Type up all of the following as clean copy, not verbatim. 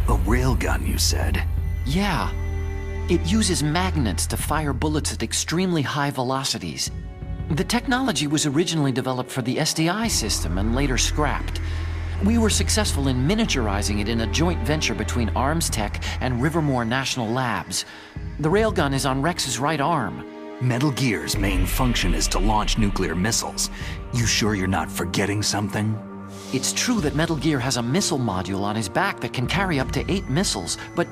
A railgun, you said? Yeah. It uses magnets to fire bullets at extremely high velocities. The technology was originally developed for the SDI system and later scrapped. We were successful in miniaturizing it in a joint venture between Arms Tech and Rivermore National Labs. The railgun is on Rex's right arm. Metal Gear's main function is to launch nuclear missiles. You sure you're not forgetting something? It's true that Metal Gear has a missile module on his back that can carry up to 8 missiles, but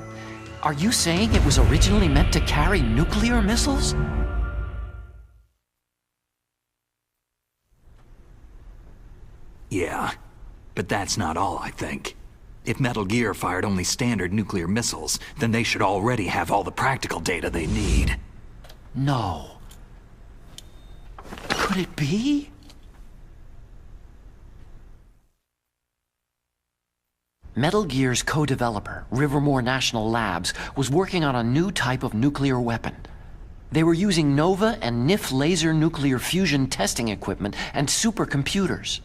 are you saying it was originally meant to carry nuclear missiles? Yeah, but that's not all, I think. If Metal Gear fired only standard nuclear missiles, then they should already have all the practical data they need. No. Could it be? Metal Gear's co-developer, Rivermore National Labs, was working on a new type of nuclear weapon. They were using NOVA and NIF laser nuclear fusion testing equipment and supercomputers.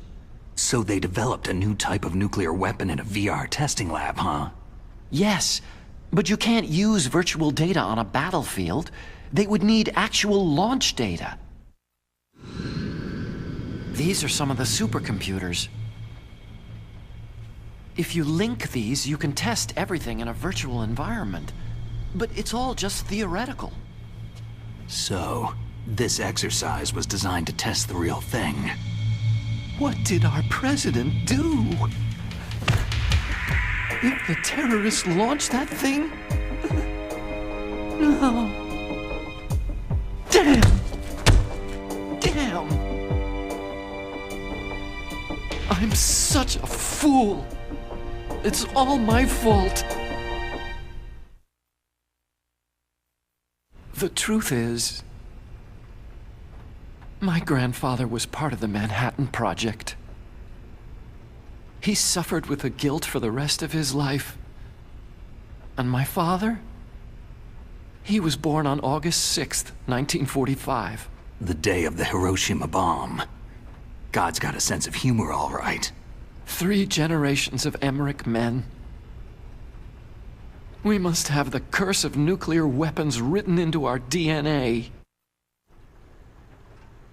So they developed a new type of nuclear weapon in a VR testing lab, huh? Yes, but you can't use virtual data on a battlefield. They would need actual launch data. These are some of the supercomputers. If you link these, you can test everything in a virtual environment. But it's all just theoretical. So, this exercise was designed to test the real thing. What did our president do? If the terrorists launched that thing? No. Damn! Damn! I'm such a fool! It's all my fault! The truth is, my grandfather was part of the Manhattan Project. He suffered with the guilt for the rest of his life. And my father? He was born on August 6th, 1945. The day of the Hiroshima bomb. God's got a sense of humor, all right. 3 generations of Emmerich men. We must have the curse of nuclear weapons written into our DNA.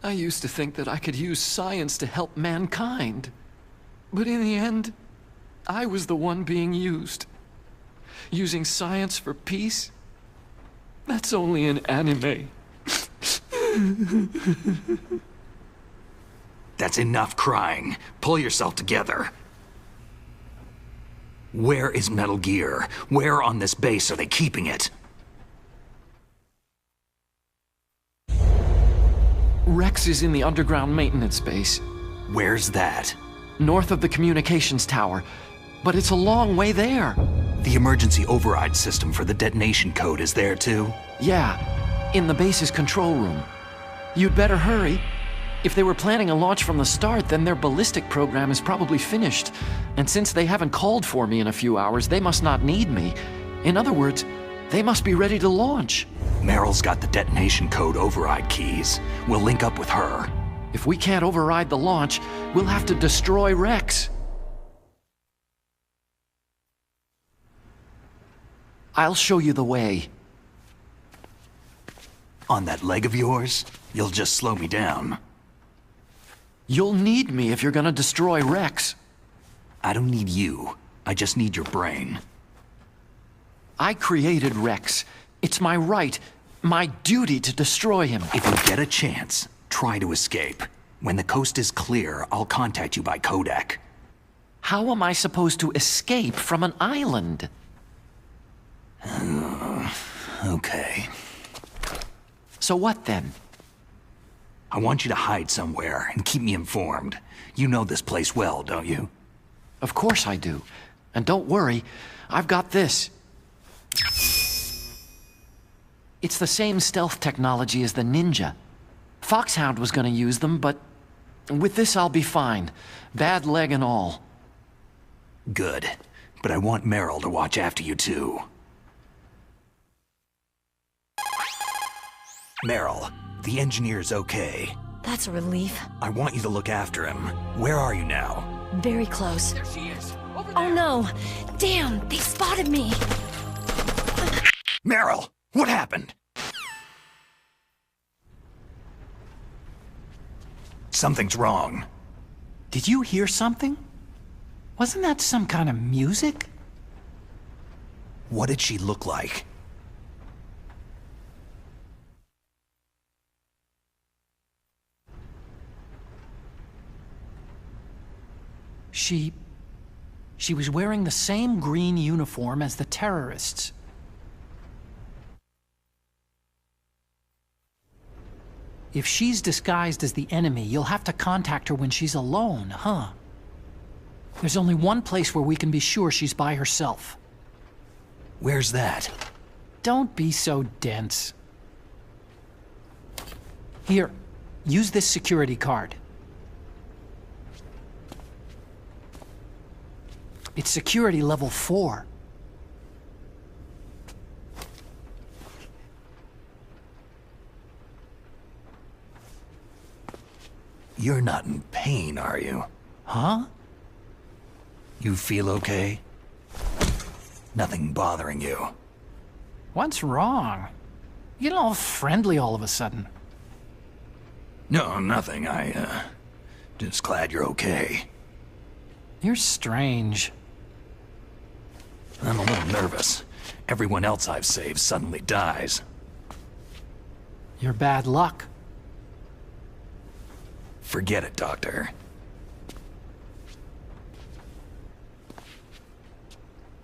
I used to think that I could use science to help mankind. But in the end, I was the one being used. Using science for peace? That's only in anime. That's enough crying. Pull yourself together. Where is Metal Gear? Where on this base are they keeping it? Rex is in the underground maintenance base. Where's that? North of the communications tower. But it's a long way there. The emergency override system for the detonation code is there too? Yeah, in the base's control room. You'd better hurry. If they were planning a launch from the start, then their ballistic program is probably finished. And since they haven't called for me in a few hours, they must not need me. In other words, they must be ready to launch. Meryl's got the detonation code override keys. We'll link up with her. If we can't override the launch, we'll have to destroy Rex. I'll show you the way. On that leg of yours, you'll just slow me down. You'll need me if you're gonna destroy Rex. I don't need you. I just need your brain. I created Rex. It's my right, my duty to destroy him. If you get a chance, try to escape. When the coast is clear, I'll contact you by codec. How am I supposed to escape from an island? Okay. So what then? I want you to hide somewhere and keep me informed. You know this place well, don't you? Of course I do. And don't worry, I've got this. It's the same stealth technology as the Ninja. Foxhound was gonna use them, but with this I'll be fine. Bad leg and all. Good. But I want Meryl to watch after you too. Meryl, the engineer's okay. That's a relief. I want you to look after him. Where are you now? Very close. There she is. Over there. Oh no! Damn, they spotted spotted me! Meryl, what happened? Something's wrong. Did you hear something? Wasn't that some kind of music? What did she look like? She was wearing the same green uniform as the terrorists. If she's disguised as the enemy, you'll have to contact her when she's alone, huh? There's only one place where we can be sure she's by herself. Where's that? Don't be so dense. Here, use this security card. It's security level 4. You're not in pain, are you? Huh? You feel okay? Nothing bothering you? What's wrong? You get all friendly all of a sudden. No, nothing. Just glad you're okay. You're strange. I'm a little nervous. Everyone else I've saved suddenly dies. You're bad luck. Forget it, Doctor.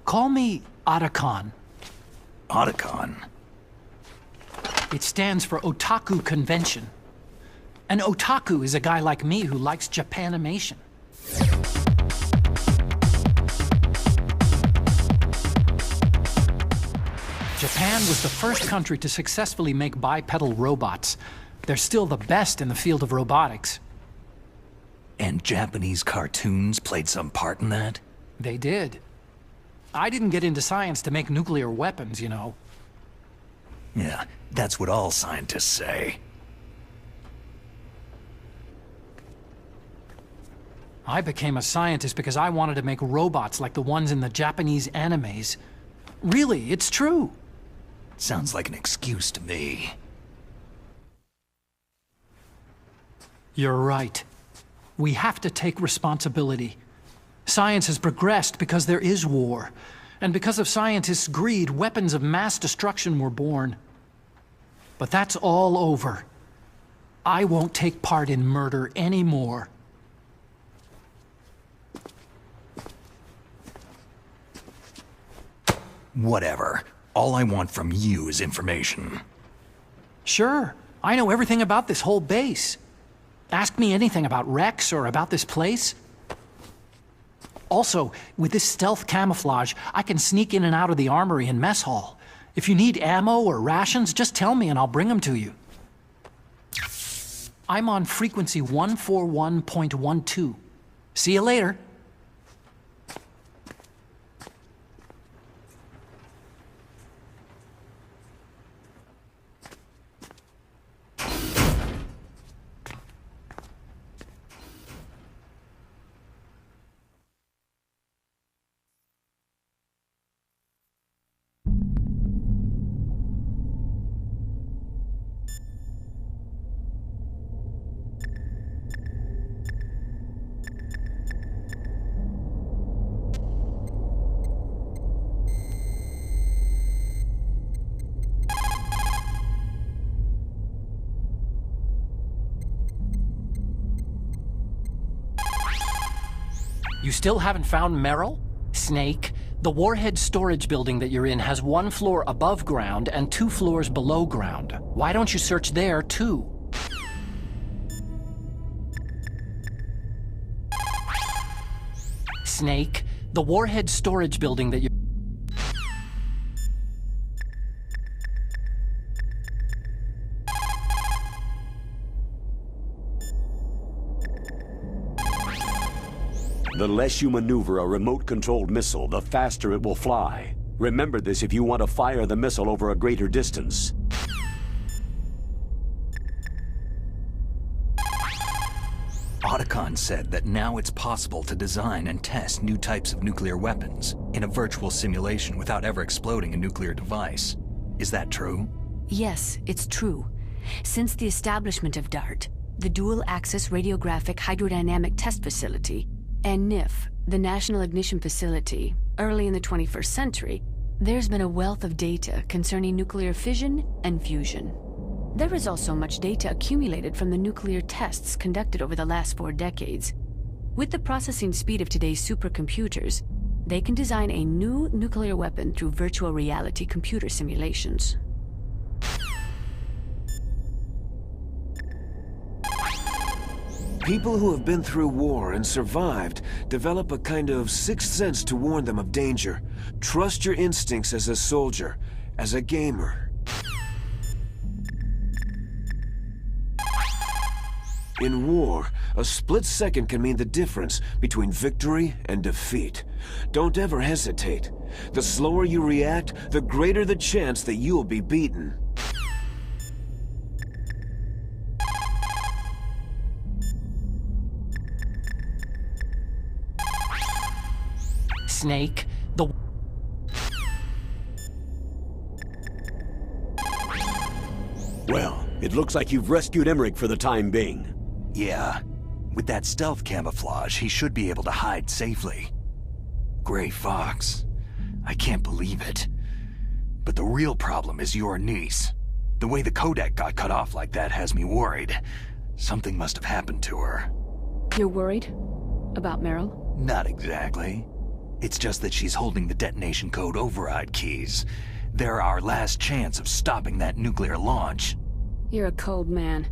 Call me Otacon. Otacon? It stands for Otaku Convention. An otaku is a guy like me who likes Japanimation. Japan was the first country to successfully make bipedal robots. They're still the best in the field of robotics. And Japanese cartoons played some part in that? They did. I didn't get into science to make nuclear weapons, you know. Yeah, that's what all scientists say. I became a scientist because I wanted to make robots like the ones in the Japanese animes. Really, it's true. Sounds like an excuse to me. You're right. We have to take responsibility. Science has progressed because there is war. And because of scientists' greed, weapons of mass destruction were born. But that's all over. I won't take part in murder anymore. Whatever. All I want from you is information. Sure. I know everything about this whole base. Ask me anything about Rex or about this place. Also, with this stealth camouflage, I can sneak in and out of the armory and mess hall. If you need ammo or rations, just tell me and I'll bring them to you. I'm on frequency 141.12. See you later. You still haven't found Meryl? Snake, the warhead storage building that you're in has 1 floor above ground and 2 floors below ground. Why don't you search there, too? Snake, the warhead storage building that you... The less you maneuver a remote-controlled missile, the faster it will fly. Remember this if you want to fire the missile over a greater distance. Otacon said that now it's possible to design and test new types of nuclear weapons in a virtual simulation without ever exploding a nuclear device. Is that true? Yes, it's true. Since the establishment of DART, the Dual-Axis Radiographic Hydrodynamic Test Facility, and NIF, the National Ignition Facility, early in the 21st century, there's been a wealth of data concerning nuclear fission and fusion. There is also much data accumulated from the nuclear tests conducted over the last 4 decades. With the processing speed of today's supercomputers, they can design a new nuclear weapon through virtual reality computer simulations. People who have been through war and survived develop a kind of sixth sense to warn them of danger. Trust your instincts as a soldier, as a gamer. In war, a split second can mean the difference between victory and defeat. Don't ever hesitate. The slower you react, the greater the chance that you'll be beaten. Snake, the... Well, it looks like you've rescued Emmerich for the time being. Yeah. With that stealth camouflage, he should be able to hide safely. Gray Fox. I can't believe it. But the real problem is your niece. The way the codec got cut off like that has me worried. Something must have happened to her. You're worried? About Meryl? Not exactly. It's just that she's holding the detonation code override keys. They're our last chance of stopping that nuclear launch. You're a cold man.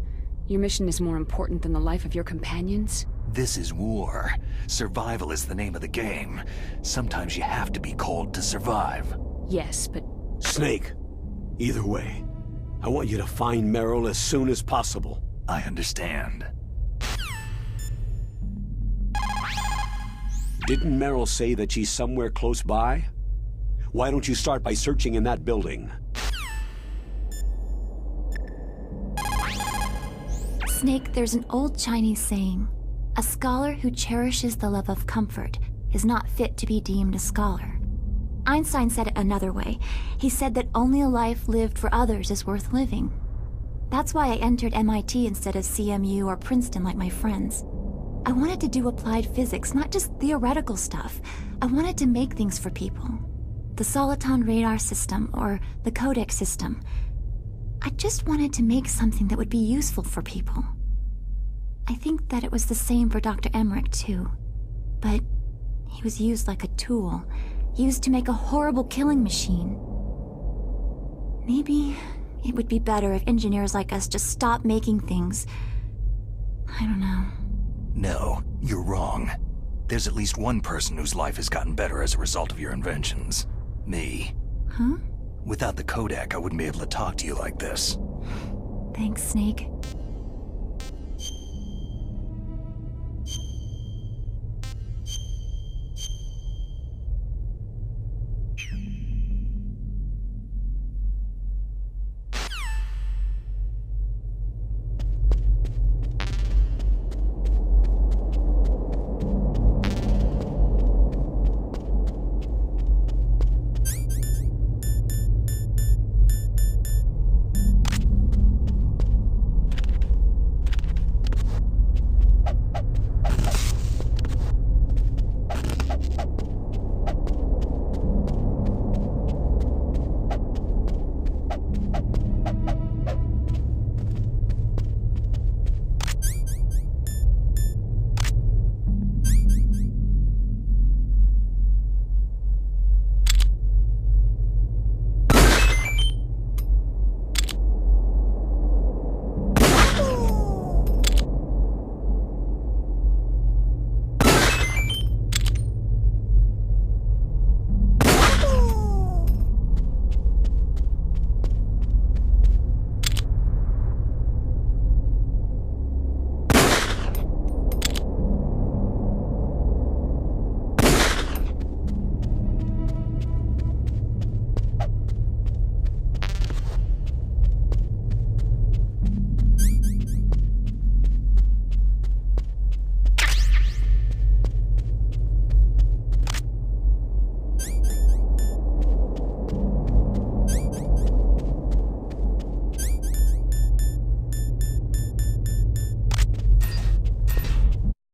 Your mission is more important than the life of your companions? This is war. Survival is the name of the game. Sometimes you have to be cold to survive. Yes, but... Snake, either way, I want you to find Meryl as soon as possible. I understand. Didn't Meryl say that she's somewhere close by? Why don't you start by searching in that building? Snake, there's an old Chinese saying, a scholar who cherishes the love of comfort is not fit to be deemed a scholar. Einstein said it another way. He said that only a life lived for others is worth living. That's why I entered MIT instead of CMU or Princeton like my friends. I wanted to do applied physics, not just theoretical stuff. I wanted to make things for people. The soliton radar system, or the codec system. I just wanted to make something that would be useful for people. I think that it was the same for Dr. Emmerich, too. But he was used like a tool, used to make a horrible killing machine. Maybe it would be better if engineers like us just stopped making things. I don't know. No, you're wrong. There's at least one person whose life has gotten better as a result of your inventions. Me. Huh? Without the codec, I wouldn't be able to talk to you like this. Thanks, Snake.